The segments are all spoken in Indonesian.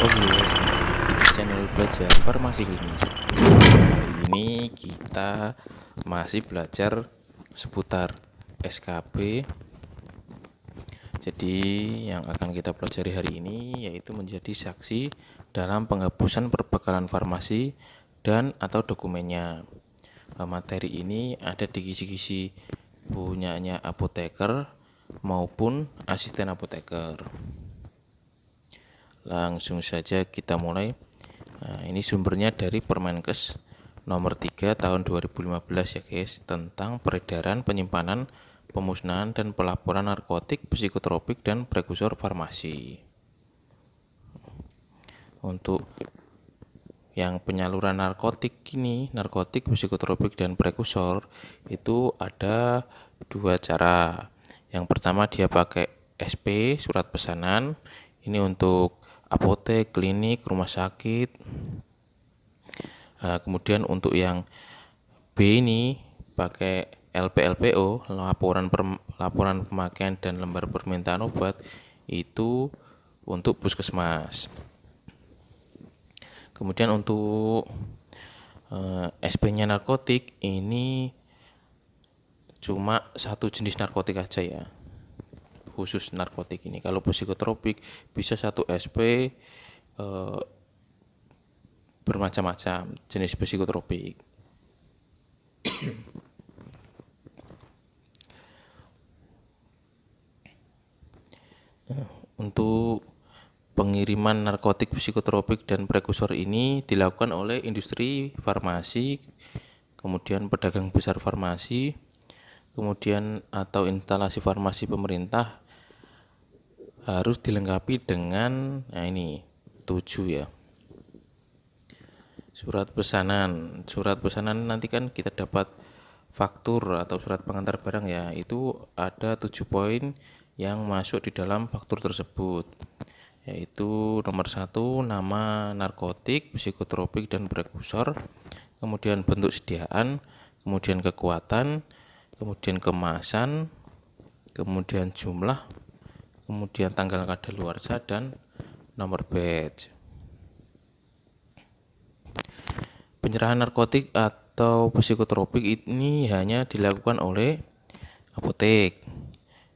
Halo viewers, kembali lagi di channel belajar farmasi klinis. Kali ini kita masih belajar seputar SKB. Jadi yang akan kita pelajari hari ini yaitu menjadi saksi dalam penghapusan perbekalan farmasi dan atau dokumennya. Materi ini ada di kisi-kisi punyanya apoteker maupun asisten apoteker. Langsung saja kita mulai. Nah, ini sumbernya dari Permenkes nomor 3 tahun 2015 ya guys, tentang peredaran, penyimpanan, pemusnahan dan pelaporan narkotik, psikotropik dan prekursor farmasi. Untuk yang penyaluran narkotik ini, narkotik, psikotropik dan prekursor itu ada dua cara. Yang pertama dia pakai SP, surat pesanan. Ini untuk apotek, klinik, rumah sakit. Kemudian untuk yang B ini pakai LPLPO, laporan pemakaian dan lembar permintaan obat, itu untuk puskesmas. Kemudian untuk SP-nya narkotik ini cuma satu jenis narkotik aja ya, khusus narkotik ini. Kalau psikotropik bisa satu SP bermacam-macam jenis psikotropik. Untuk pengiriman narkotik, psikotropik dan prekursor ini dilakukan oleh industri farmasi, kemudian pedagang besar farmasi, kemudian atau instalasi farmasi pemerintah harus dilengkapi dengan ini 7 ya. Surat pesanan nanti kan kita dapat faktur atau surat pengantar barang ya, itu ada 7 poin yang masuk di dalam faktur tersebut, yaitu nomor 1 nama narkotik, psikotropik dan prekursor, kemudian bentuk sediaan, kemudian kekuatan, kemudian kemasan, kemudian jumlah, kemudian tanggal kadaluarsa dan nomor batch. Penyerahan narkotik atau psikotropik ini hanya dilakukan oleh apotek,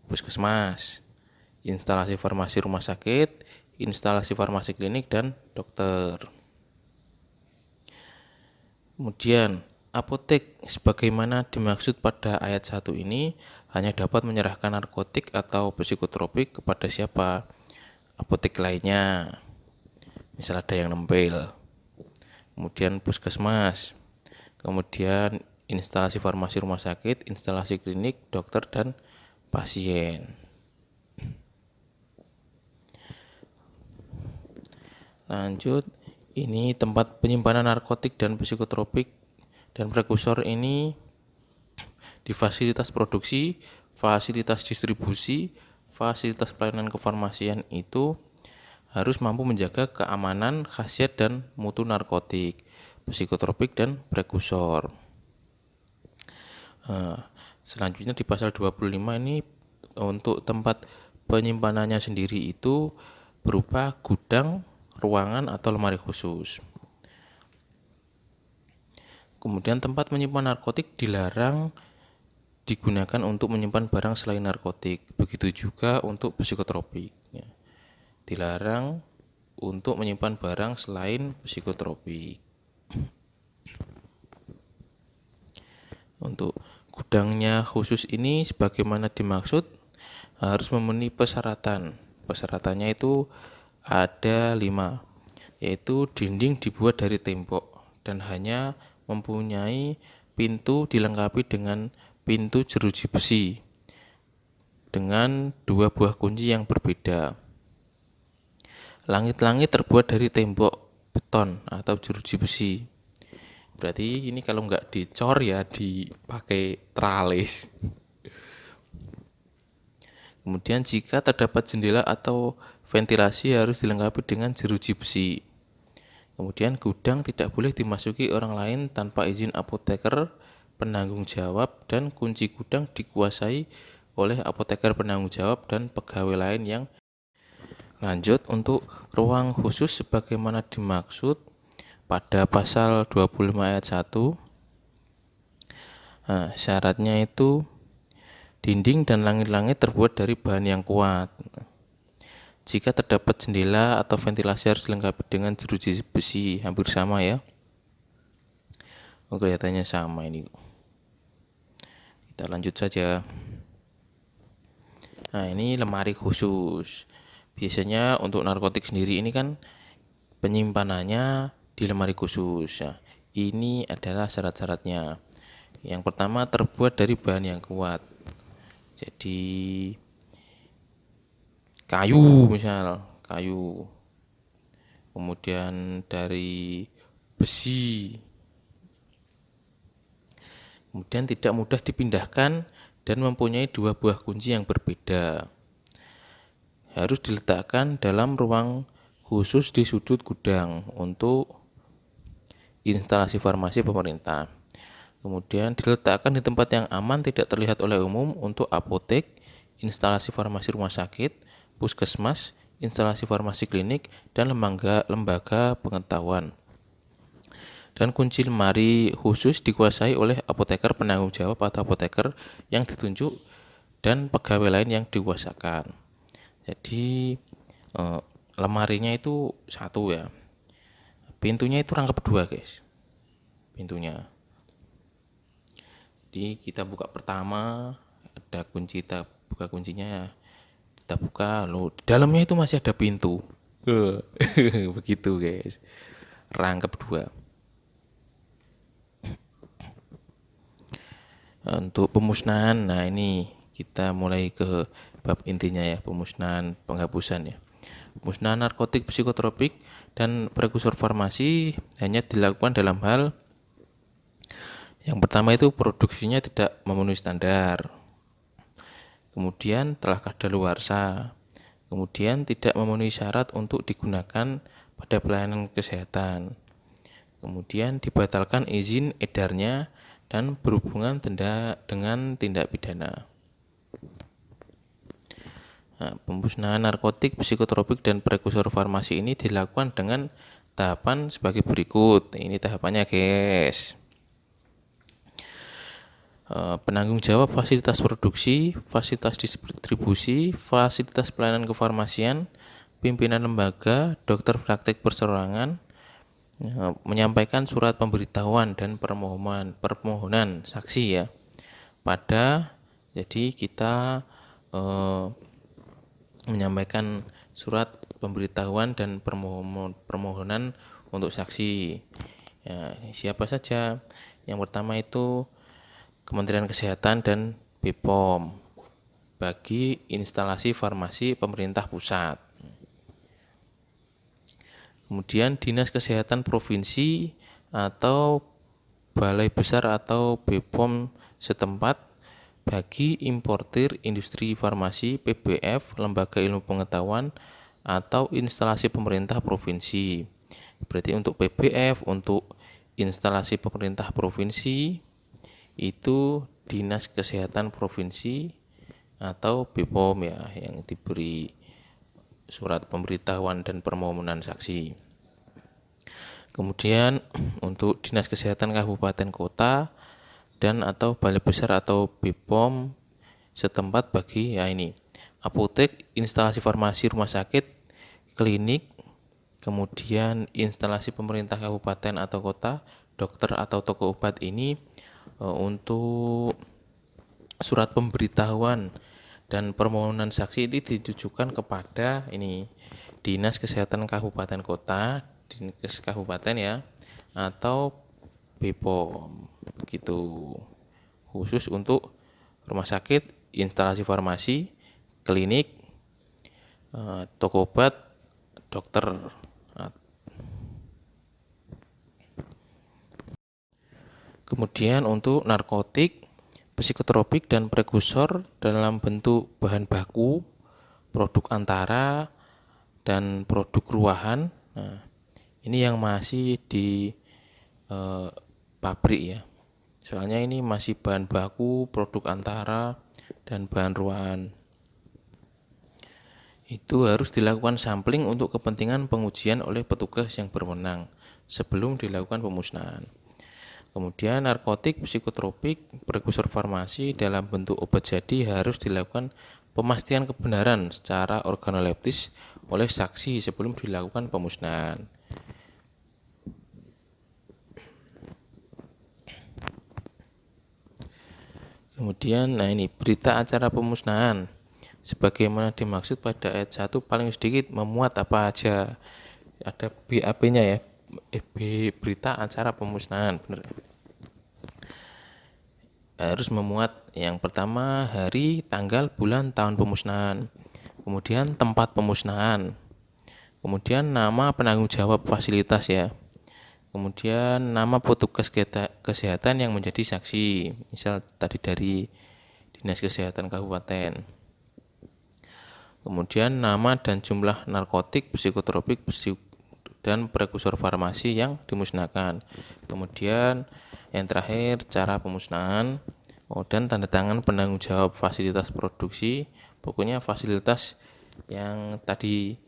puskesmas, instalasi farmasi rumah sakit, instalasi farmasi klinik, dan dokter. Kemudian, apotek sebagaimana dimaksud pada ayat 1 ini hanya dapat menyerahkan narkotik atau psikotropik kepada siapa? Apotek lainnya, misal ada yang nempel. Kemudian puskesmas, kemudian instalasi farmasi rumah sakit, instalasi klinik, dokter, dan pasien. Lanjut, ini tempat penyimpanan narkotik dan psikotropik dan prekursor ini di fasilitas produksi, fasilitas distribusi, fasilitas pelayanan kefarmasian itu harus mampu menjaga keamanan, khasiat, dan mutu narkotik, psikotropik, dan prekursor. Selanjutnya di pasal 25 ini untuk tempat penyimpanannya sendiri itu berupa gudang, ruangan, atau lemari khusus. Kemudian tempat menyimpan narkotik dilarang digunakan untuk menyimpan barang selain narkotik. Begitu juga untuk psikotropik. Dilarang untuk menyimpan barang selain psikotropik. Untuk gudangnya khusus ini sebagaimana dimaksud harus memenuhi persyaratan. Persyaratannya itu ada 5, yaitu dinding dibuat dari tembok dan hanya mempunyai pintu dilengkapi dengan pintu jeruji besi dengan 2 buah kunci yang berbeda. Langit-langit terbuat dari tembok beton atau jeruji besi. Berarti ini kalau nggak dicor ya dipakai tralis. Kemudian jika terdapat jendela atau ventilasi harus dilengkapi dengan jeruji besi. Kemudian gudang tidak boleh dimasuki orang lain tanpa izin apoteker penanggung jawab, dan kunci gudang dikuasai oleh apoteker penanggung jawab dan pegawai lain yang Lanjut, untuk ruang khusus sebagaimana dimaksud pada pasal 25 ayat 1. Nah, syaratnya itu dinding dan langit-langit terbuat dari bahan yang kuat. Jika terdapat jendela atau ventilasi harus dilengkapi dengan jeruji besi, hampir sama ya. Oh, kelihatannya sama ini. Kita lanjut saja. Nah, ini lemari khusus. Biasanya untuk narkotik sendiri ini kan penyimpanannya di lemari khusus. Nah, ini adalah syarat-syaratnya. Yang pertama, terbuat dari bahan yang kuat. Jadi kayu, misal kayu. Kemudian dari besi. Kemudian tidak mudah dipindahkan dan mempunyai dua buah kunci yang berbeda. Harus diletakkan dalam ruang khusus di sudut gudang untuk instalasi farmasi pemerintah. Kemudian diletakkan di tempat yang aman tidak terlihat oleh umum untuk apotek, instalasi farmasi rumah sakit, puskesmas, instalasi farmasi klinik, dan lembaga pengetahuan. Dan kunci lemari khusus dikuasai oleh apoteker penanggung jawab atau apoteker yang ditunjuk dan pegawai lain yang dikuasakan. Jadi lemarinya itu satu ya. Pintunya itu rangkap dua, guys. Pintunya. Jadi kita buka pertama, ada kunci, kita buka kuncinya, kita buka, loh di dalamnya itu masih ada pintu. Begitu, guys. Rangkap dua. Untuk pemusnahan, nah ini kita mulai ke bab intinya ya, pemusnahan, penghapusan ya. Pemusnahan narkotik, psikotropik, dan prekursor farmasi hanya dilakukan dalam hal yang pertama itu produksinya tidak memenuhi standar, kemudian telah kadaluarsa, kemudian tidak memenuhi syarat untuk digunakan pada pelayanan kesehatan, kemudian dibatalkan izin edarnya, dan berhubungan dengan tindak pidana. Nah, pemusnahan narkotik, psikotropik, dan prekursor farmasi ini dilakukan dengan tahapan sebagai berikut. Ini tahapannya, guys. Penanggung jawab fasilitas produksi, fasilitas distribusi, fasilitas pelayanan kefarmasian, pimpinan lembaga, dokter praktek perseorangan, menyampaikan surat pemberitahuan dan permohonan saksi ya. Jadi kita menyampaikan surat pemberitahuan dan permohonan untuk saksi. Ya, siapa saja? Yang pertama itu Kementerian Kesehatan dan BPOM bagi instalasi farmasi pemerintah pusat. Kemudian Dinas Kesehatan Provinsi atau Balai Besar atau BPOM setempat bagi importir industri farmasi, PBF, lembaga ilmu pengetahuan, atau instalasi pemerintah provinsi. Berarti untuk PBF, untuk instalasi pemerintah provinsi, itu Dinas Kesehatan Provinsi atau BPOM ya, yang diberi surat pemberitahuan dan permohonan saksi. Kemudian untuk Dinas Kesehatan Kabupaten Kota dan atau Balai Besar atau BPOM setempat bagi ya ini apotek, instalasi farmasi rumah sakit, klinik, kemudian instalasi pemerintah kabupaten atau kota, dokter atau toko obat ini untuk surat pemberitahuan dan permohonan saksi ini ditujukan kepada ini Dinas Kesehatan Kabupaten Kota, Dinkes Kabupaten ya, atau BPOM begitu. Khusus untuk rumah sakit, instalasi farmasi, klinik, toko obat, dokter. Kemudian untuk narkotik, psikotropik, dan prekursor dalam bentuk bahan baku, produk antara, dan produk ruahan. Nah, ini yang masih di pabrik ya. Soalnya ini masih bahan baku, produk antara, dan bahan ruahan. itu harus dilakukan sampling untuk kepentingan pengujian oleh petugas yang berwenang sebelum dilakukan pemusnahan. Kemudian narkotik, psikotropik, prekursor farmasi dalam bentuk obat jadi harus dilakukan pemastian kebenaran secara organoleptis oleh saksi sebelum dilakukan pemusnahan. Kemudian, ini berita acara pemusnahan. Sebagaimana dimaksud pada ayat 1 paling sedikit memuat apa aja. Ada BAP-nya ya. Berita acara pemusnahan, benar. Harus memuat yang pertama hari, tanggal, bulan, tahun pemusnahan. Kemudian tempat pemusnahan. Kemudian nama penanggung jawab fasilitas ya. Kemudian nama petugas kesehatan yang menjadi saksi. Misal tadi dari Dinas Kesehatan Kabupaten. Kemudian nama dan jumlah narkotik, psikotropik, dan prekursor farmasi yang dimusnahkan. Kemudian yang terakhir cara pemusnahan. Dan tanda tangan penanggung jawab fasilitas produksi. Pokoknya fasilitas yang tadi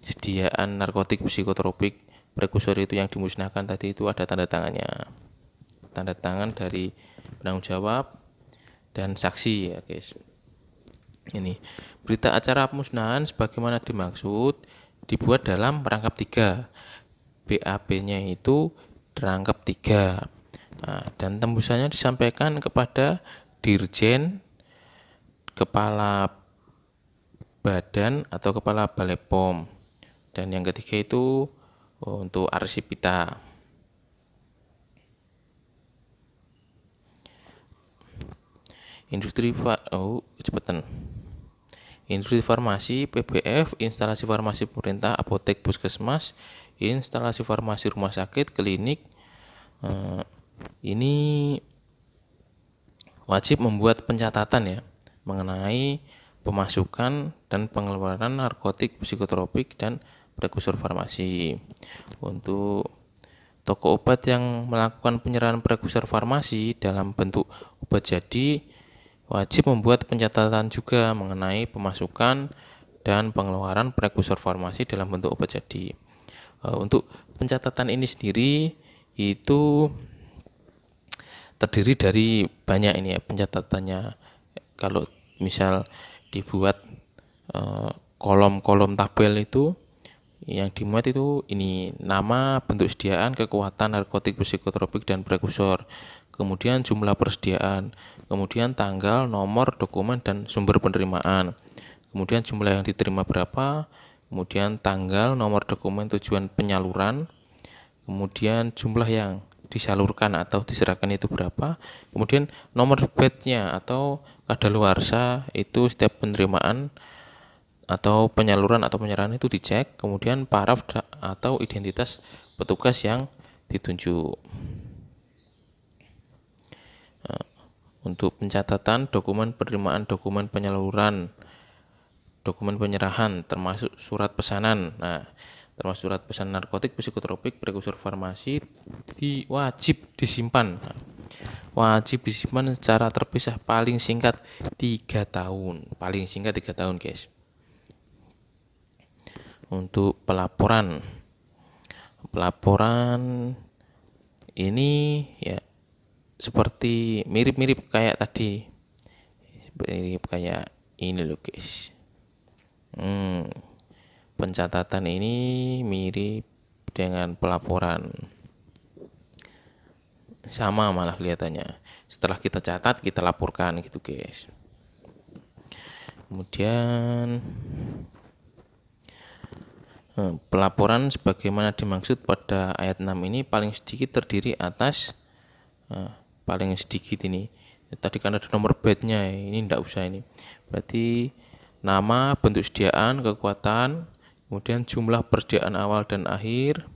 sediaan narkotik, psikotropik, prekursor itu yang dimusnahkan tadi itu ada tanda tangannya. Tanda tangan dari penanggung jawab dan saksi ya guys. Ini berita acara pemusnahan sebagaimana dimaksud dibuat dalam perangkap 3. BAP-nya itu perangkap 3. Dan tembusannya disampaikan kepada Dirjen, Kepala Badan atau Kepala Balai POM. Dan yang ketiga itu untuk Arsipita. Industri farmasi, PBF, instalasi farmasi pemerintah, apotek, puskesmas, instalasi farmasi rumah sakit, klinik. Ini wajib membuat pencatatan ya mengenai pemasukan dan pengeluaran narkotik, psikotropik, dan prekursor farmasi. Untuk toko obat yang melakukan penyerahan prekursor farmasi dalam bentuk obat jadi wajib membuat pencatatan juga mengenai pemasukan dan pengeluaran prekursor farmasi dalam bentuk obat jadi. Untuk pencatatan ini sendiri itu terdiri dari banyak ini ya pencatatannya. Kalau misal dibuat kolom-kolom tabel itu yang dimuat itu ini nama, bentuk sediaan, kekuatan narkotik, psikotropik, dan prekursor. Kemudian jumlah persediaan, kemudian tanggal, nomor, dokumen, dan sumber penerimaan. Kemudian jumlah yang diterima berapa, kemudian tanggal, nomor dokumen, tujuan penyaluran, kemudian jumlah yang disalurkan atau diserahkan itu berapa, kemudian nomor batch-nya atau kadaluarsa itu setiap penerimaan atau penyaluran atau penyerahan itu dicek, kemudian paraf atau identitas petugas yang ditunjuk. Untuk pencatatan dokumen penerimaan, dokumen penyaluran, dokumen penyerahan termasuk surat pesanan. Termasuk surat pesanan narkotik, psikotropik, prekursor farmasi wajib disimpan. Wajib disimpan secara terpisah paling singkat 3 tahun. Paling singkat 3 tahun, guys. Untuk pelaporan ini ya seperti mirip-mirip kayak tadi, mirip kayak ini loh guys. Pencatatan ini mirip dengan pelaporan, sama malah kelihatannya. Setelah kita catat kita laporkan gitu guys. Kemudian pelaporan sebagaimana dimaksud pada ayat 6 ini paling sedikit terdiri atas paling sedikit ini tadi kan ada nomor batch-nya, ini enggak usah ini. Berarti nama, bentuk sediaan, kekuatan, kemudian jumlah persediaan awal dan akhir,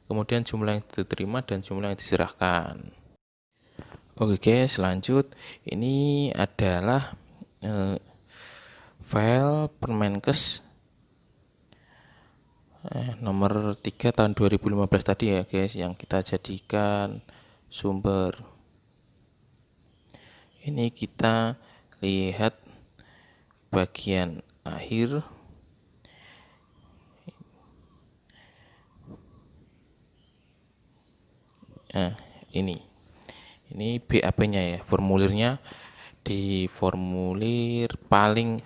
kemudian jumlah yang diterima dan jumlah yang diserahkan. Oke guys, lanjut. Ini adalah file Permenkes nomor 3 tahun 2015 tadi ya guys, yang kita jadikan sumber. Ini kita lihat bagian akhir Nah, ini BAP-nya ya, formulirnya di formulir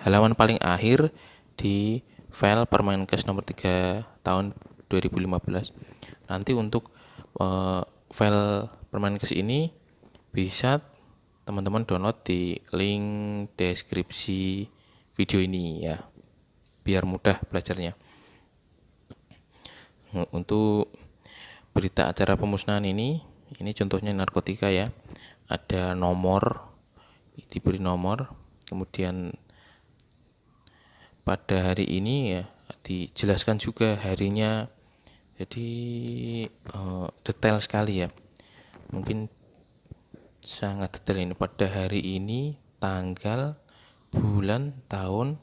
halaman paling akhir di file Permenkes nomor 3 tahun 2015. Nanti untuk file Permenkes ini bisa teman-teman download di link deskripsi video ini ya, biar mudah belajarnya. Untuk berita acara pemusnahan ini contohnya narkotika ya, ada nomor, diberi nomor, kemudian pada hari ini ya dijelaskan juga harinya, jadi detail sekali ya, mungkin sangat detail ini. Pada hari ini tanggal, bulan, tahun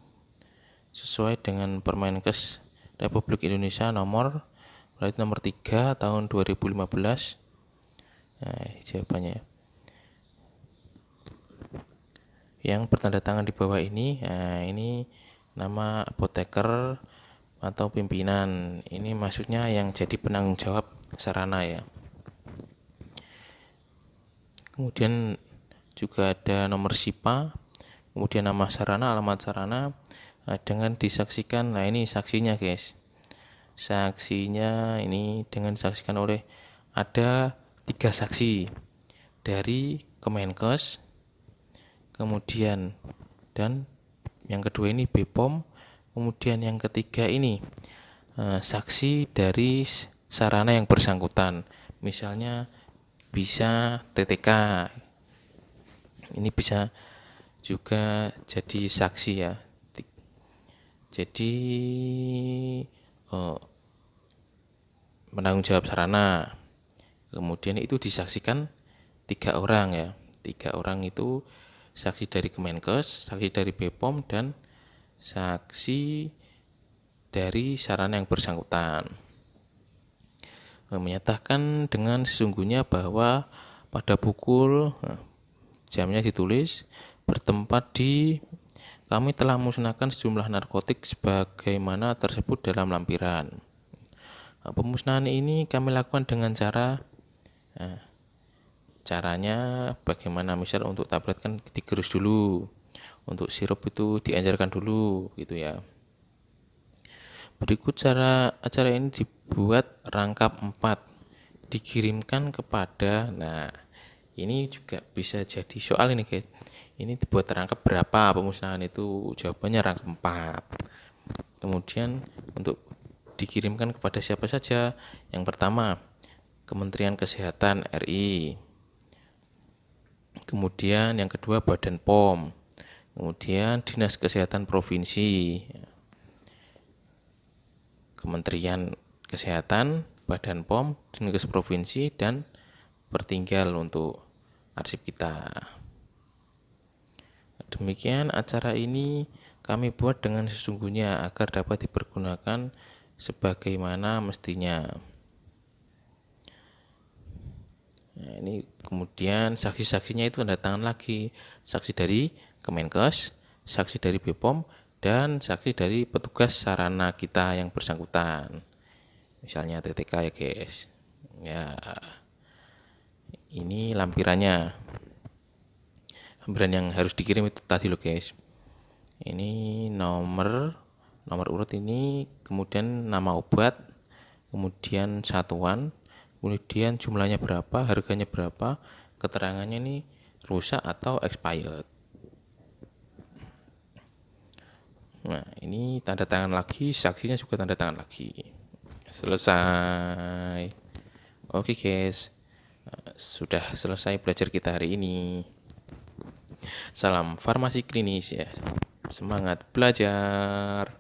sesuai dengan Permenkes Republik Indonesia nomor 3 tahun 2015. Nah, jawabannya yang bertanda tangan di bawah ini. Nah, ini nama apoteker atau pimpinan. Ini maksudnya yang jadi penanggung jawab sarana ya. Kemudian juga ada nomor SIPA, kemudian nama sarana, alamat sarana, dengan disaksikan. Nah, ini saksinya guys. Saksinya ini dengan disaksikan oleh ada 3 saksi dari Kemenkes, kemudian dan yang kedua ini BPOM, kemudian yang ketiga ini saksi dari sarana yang bersangkutan, misalnya bisa TTK, ini bisa juga jadi saksi ya. Jadi penanggung jawab sarana, kemudian itu disaksikan 3 orang ya. 3 orang itu saksi dari Kemenkes, saksi dari BPOM, dan saksi dari sarana yang bersangkutan. Menyatakan dengan sesungguhnya bahwa pada pukul, jamnya ditulis, bertempat di, kami telah musnahkan sejumlah narkotik sebagaimana tersebut dalam lampiran. Pemusnahan ini kami lakukan dengan caranya bagaimana, misal untuk tablet kan digerus dulu, untuk sirup itu diencerkan dulu gitu ya. Berikut cara acara ini dibuat rangkap 4, dikirimkan kepada. Nah, ini juga bisa jadi soal ini guys. Ini dibuat rangkap berapa pemusnahan itu? Jawabannya rangkap 4. Kemudian untuk dikirimkan kepada siapa saja? Yang pertama, Kementerian Kesehatan RI. Kemudian yang kedua, Badan POM. Kemudian Dinas Kesehatan Provinsi. Kementerian Kesehatan, Badan POM, Dinas Provinsi, dan Pertinggal untuk arsip kita. Demikian acara ini kami buat dengan sesungguhnya agar dapat dipergunakan sebagaimana mestinya. Nah, ini kemudian saksi-saksinya itu tanda tangan lagi, saksi dari Kemenkes, saksi dari BPOM, dan saksi dari petugas sarana kita yang bersangkutan, misalnya TTK ya guys ya. Ini lampiran yang harus dikirim itu tadi loh guys. Ini nomor urut ini, kemudian nama obat, kemudian satuan, kemudian jumlahnya berapa, harganya berapa, keterangannya ini rusak atau expired. Nah, ini tanda tangan lagi, saksinya juga tanda tangan lagi. Selesai. Oke guys, sudah selesai belajar kita hari ini. Salam farmasi klinis ya. Semangat belajar.